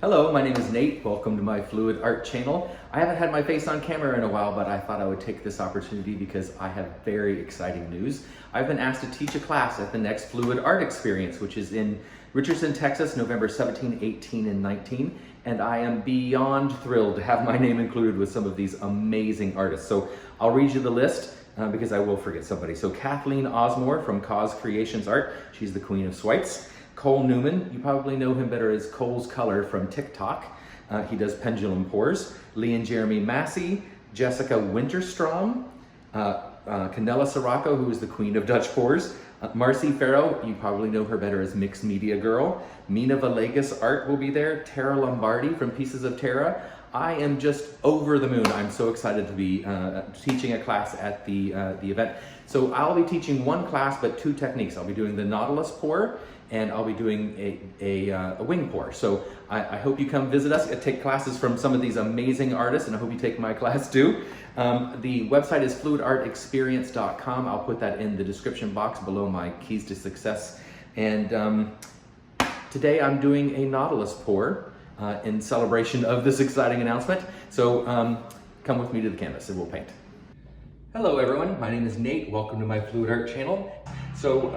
Hello, my name is Nate. Welcome to my Fluid Art channel. I haven't had my face on camera in a while, but I thought I would take this opportunity because I have very exciting news. I've been asked to teach a class at the next Fluid Art Experience, which is in Richardson, Texas, November 17, 18, and 19. And I am beyond thrilled to have my name included with some of these amazing artists. So I'll read you the list because I will forget somebody. So Kathleen Osmore from Cause Creations Art. She's the queen of swipes. Cole Newman, you probably know him better as Cole's Color from TikTok. He does pendulum pours. Lee and Jeremy Massey, Jessica Winterstrom, Canela Sirocco, who is the queen of Dutch pours. Marcy Farrow, you probably know her better as Mixed Media Girl. Mina Villegas Art will be there. Tara Lombardi from Pieces of Terra. I am just over the moon. I'm so excited to be teaching a class at the event. So I'll be teaching one class, but two techniques. I'll be doing the Nautilus Pour, and I'll be doing a wing pour. So I hope you come visit us, take classes from some of these amazing artists, and I hope you take my class too. The website is fluidartexperience.com. I'll put that in the description box below my keys to success. And today I'm doing a Nautilus pour in celebration of this exciting announcement. So come with me to the canvas and we'll paint. Hello everyone, my name is Nate. Welcome to my Fluid Art channel. So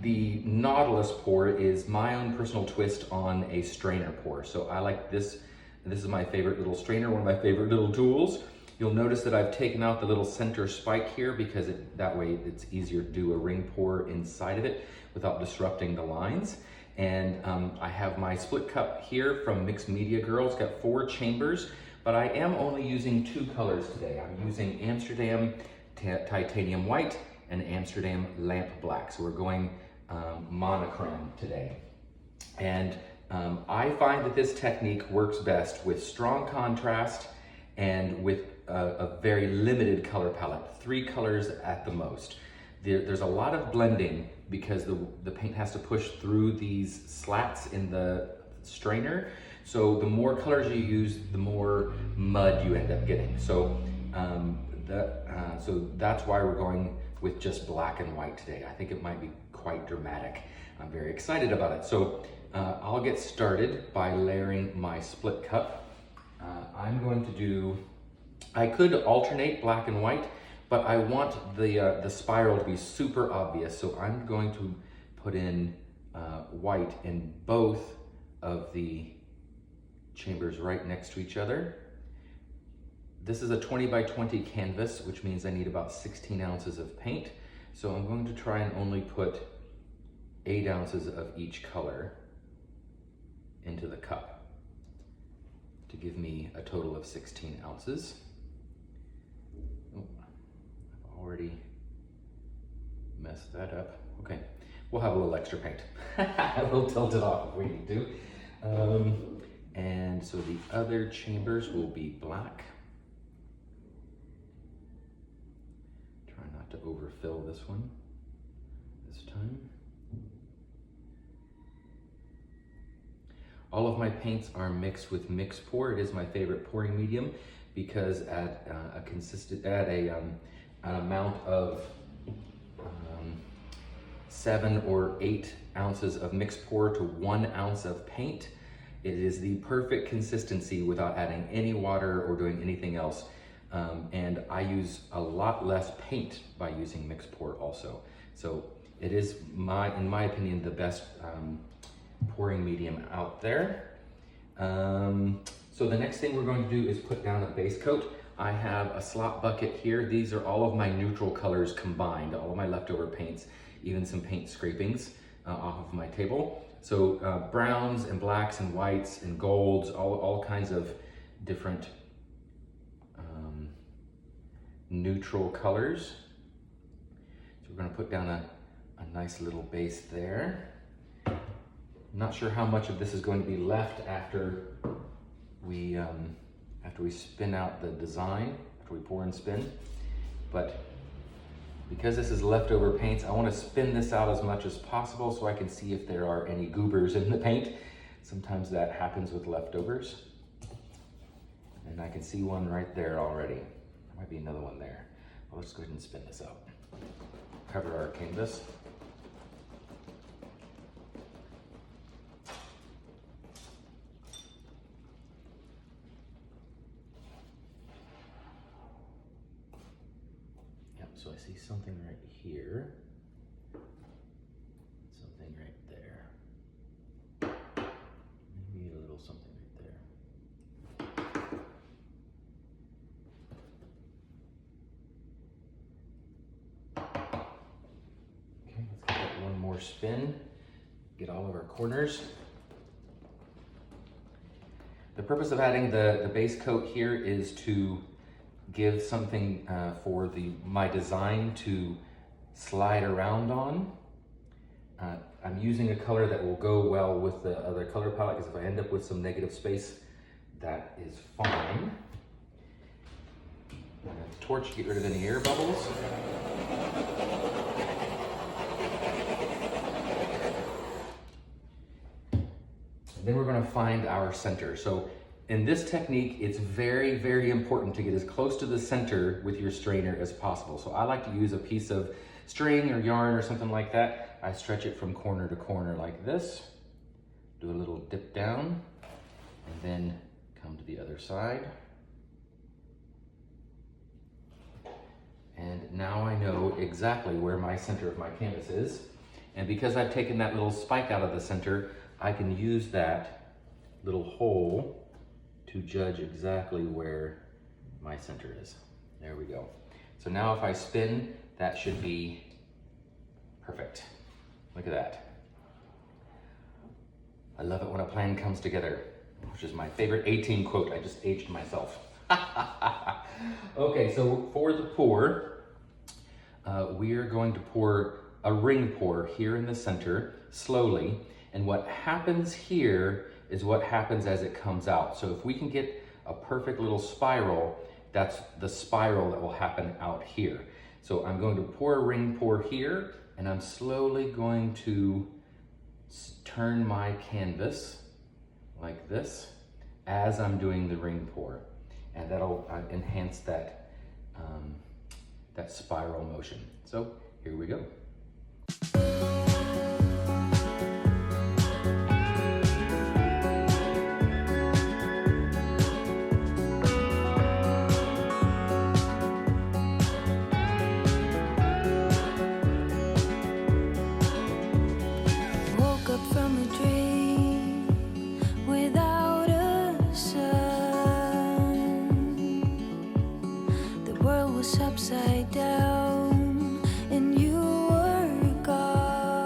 the Nautilus pour is my own personal twist on a strainer pour. So I like this. This is my favorite little strainer, one of my favorite little tools. You'll notice that I've taken out the little center spike here because that way it's easier to do a ring pour inside of it without disrupting the lines. And I have my split cup here from Mixed Media Girl. It's got 4 chambers, but I am only using 2 colors today. I'm using Amsterdam Titanium White and Amsterdam Lamp Black. So we're going monochrome today. And I find that this technique works best with strong contrast and with a very limited color palette, 3 colors at the most. There's a lot of blending because the paint has to push through these slats in the strainer. So the more colors you use, the more mud you end up getting. So so that's why we're going with just black and white today. I think it might be quite dramatic. I'm very excited about it. So I'll get started by layering my split cup. I'm going to do, I could alternate black and white, but I want the spiral to be super obvious. So I'm going to put in white in both of the chambers right next to each other. This is a 20 by 20 canvas, which means I need about 16 ounces of paint. So I'm going to try and only put 8 ounces of each color into the cup to give me a total of 16 ounces. Oh, I've already messed that up. Okay, we'll have a little extra paint. We'll tilt it off if we need to. And so the other chambers will be black. Try not to overfill this one this time. All of my paints are mixed with mix pour. It is my favorite pouring medium because at an amount of 7 or 8 ounces of mix pour to 1 ounce of paint, it is the perfect consistency without adding any water or doing anything else. And I use a lot less paint by using mix pour also. So it is, in my opinion, the best pouring medium out there. So the next thing we're going to do is put down a base coat. I have a slop bucket here. These are all of my neutral colors combined, all of my leftover paints, even some paint scrapings off of my table. So browns and blacks and whites and golds, all kinds of different neutral colors. So we're going to put down a nice little base there. I'm not sure how much of this is going to be left after we spin out the design, after we pour and spin, but because this is leftover paints, I want to spin this out as much as possible so I can see if there are any goobers in the paint. Sometimes that happens with leftovers. And I can see one right there already. There might be another one there. Well, let's go ahead and spin this out. Cover our canvas. So I see something right here, something right there, maybe a little something right there. Okay, let's give it one more spin, get all of our corners. The purpose of adding the base coat here is to give something for my design to slide around on. I'm using a color that will go well with the other color palette, because if I end up with some negative space, that is fine. I'm gonna torch to get rid of any air bubbles. And then we're going to find our center. So in this technique, it's very, very important to get as close to the center with your strainer as possible. So I like to use a piece of string or yarn or something like that. I stretch it from corner to corner like this, do a little dip down, and then come to the other side. And now I know exactly where my center of my canvas is. And because I've taken that little spike out of the center, I can use that little hole to judge exactly where my center is. There we go. So now if I spin, that should be perfect. Look at that. I love it when a plan comes together, which is my favorite A-Team quote. I just aged myself. Okay, so for the pour, we are going to pour a ring pour here in the center slowly. And what happens here is what happens as it comes out. So if we can get a perfect little spiral, that's the spiral that will happen out here. So I'm going to pour a ring pour here, and I'm slowly going to turn my canvas like this as I'm doing the ring pour. And that'll enhance that, that spiral motion. So here we go. Upside down and you were gone.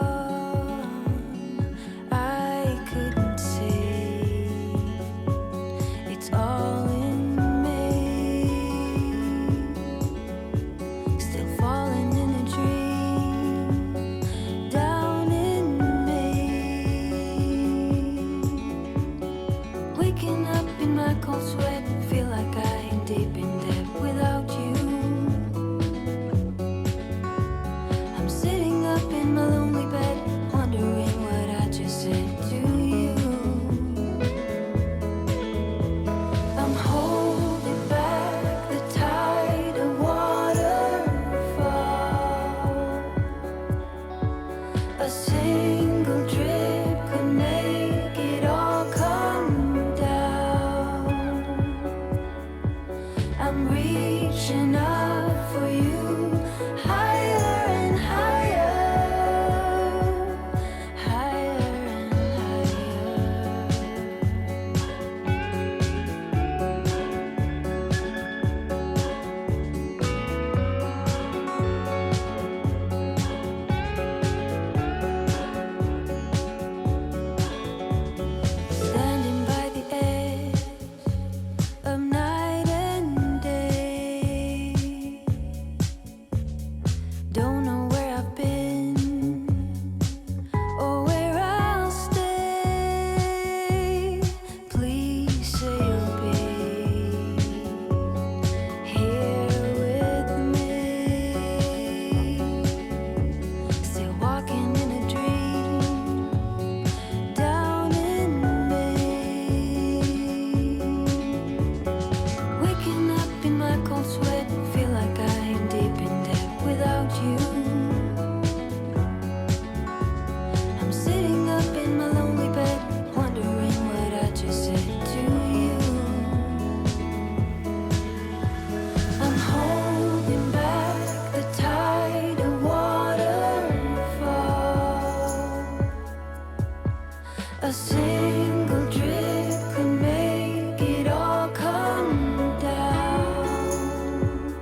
single drip could make it all come down.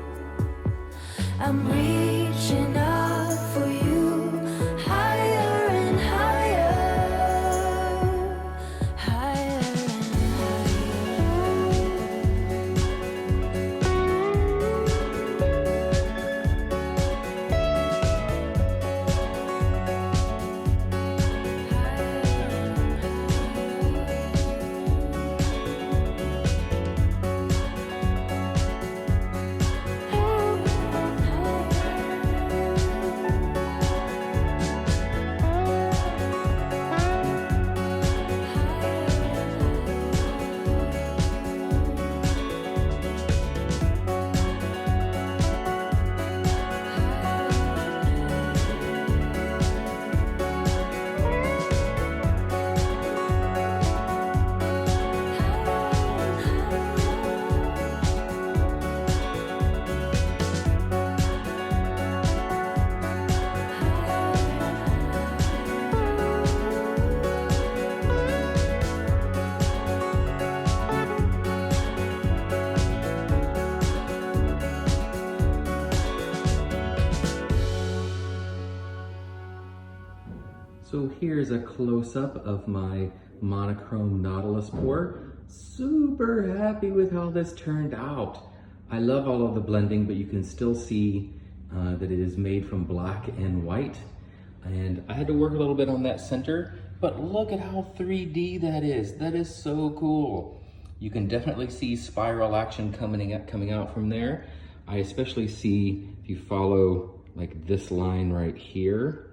I'm reaching up for you, higher and higher, higher and So here's a close-up of my monochrome Nautilus Pour. Super happy with how this turned out. I love all of the blending, but you can still see that it is made from black and white. And I had to work a little bit on that center, but look at how 3D that is. That is so cool. You can definitely see spiral action coming out from there. I especially see, if you follow like this line right here,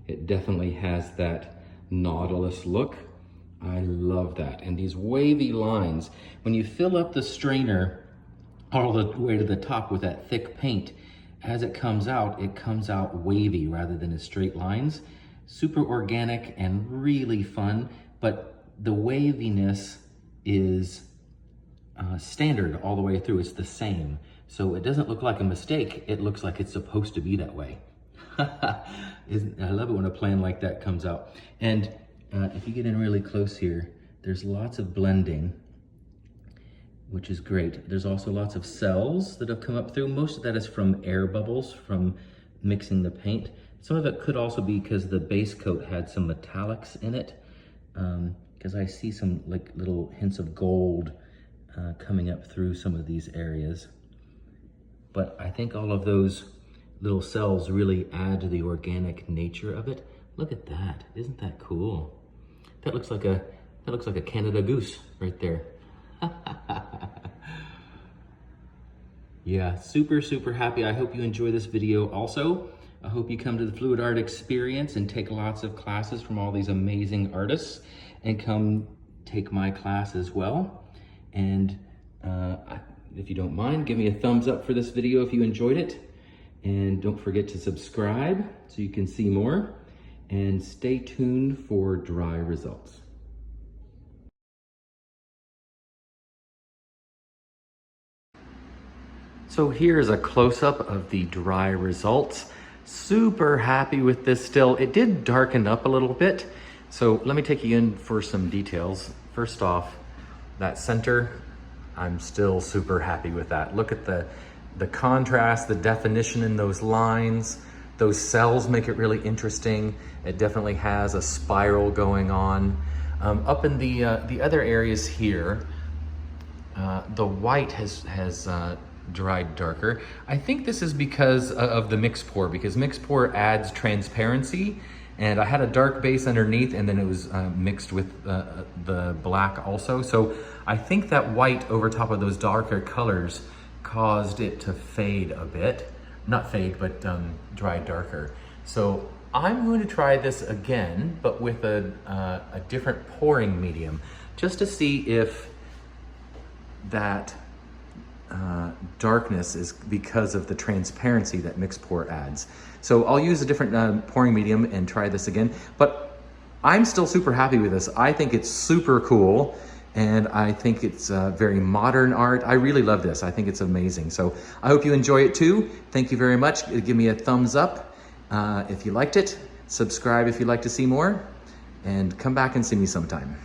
it definitely has that Nautilus look. I love that. And these wavy lines, when you fill up the strainer all the way to the top with that thick paint, as it comes out wavy rather than as straight lines. Super organic and really fun, but the waviness is standard all the way through. It's the same. So it doesn't look like a mistake. It looks like it's supposed to be that way. I love it when a plan like that comes out. And if you get in really close here, there's lots of blending, which is great. There's also lots of cells that have come up through. Most of that is from air bubbles from mixing the paint. Some of it could also be because the base coat had some metallics in it, because I see some like little hints of gold coming up through some of these areas. But I think all of those little cells really add to the organic nature of it. Look at that, isn't that cool? That looks like a Canada goose right there. Yeah, super happy. I hope you enjoy this video also. I hope you come to the Fluid Art Experience and take lots of classes from all these amazing artists, and come take my class as well. And if you don't mind, give me a thumbs up for this video if you enjoyed it. And don't forget to subscribe so you can see more. And stay tuned for dry results. So here's a close-up of the dry results. Super happy with this still. It did darken up a little bit. So let me take you in for some details. First off, that center, I'm still super happy with that. Look at the contrast, the definition in those lines. Those cells make it really interesting. It definitely has a spiral going on. Up in the other areas here, the white has dried darker. I think this is because of the mix pour, because mix pour adds transparency, and I had a dark base underneath and then it was mixed with the black also. So I think that white over top of those darker colors caused it to fade a bit. Not fade, but dry darker. So I'm going to try this again, but with a different pouring medium, just to see if that darkness is because of the transparency that mix pour adds. So I'll use a different pouring medium and try this again, but I'm still super happy with this. I think it's super cool, and I think it's very modern art. I really love this. I think it's amazing. So I hope you enjoy it too. Thank you very much. Give me a thumbs up if you liked it. Subscribe if you'd like to see more, and come back and see me sometime.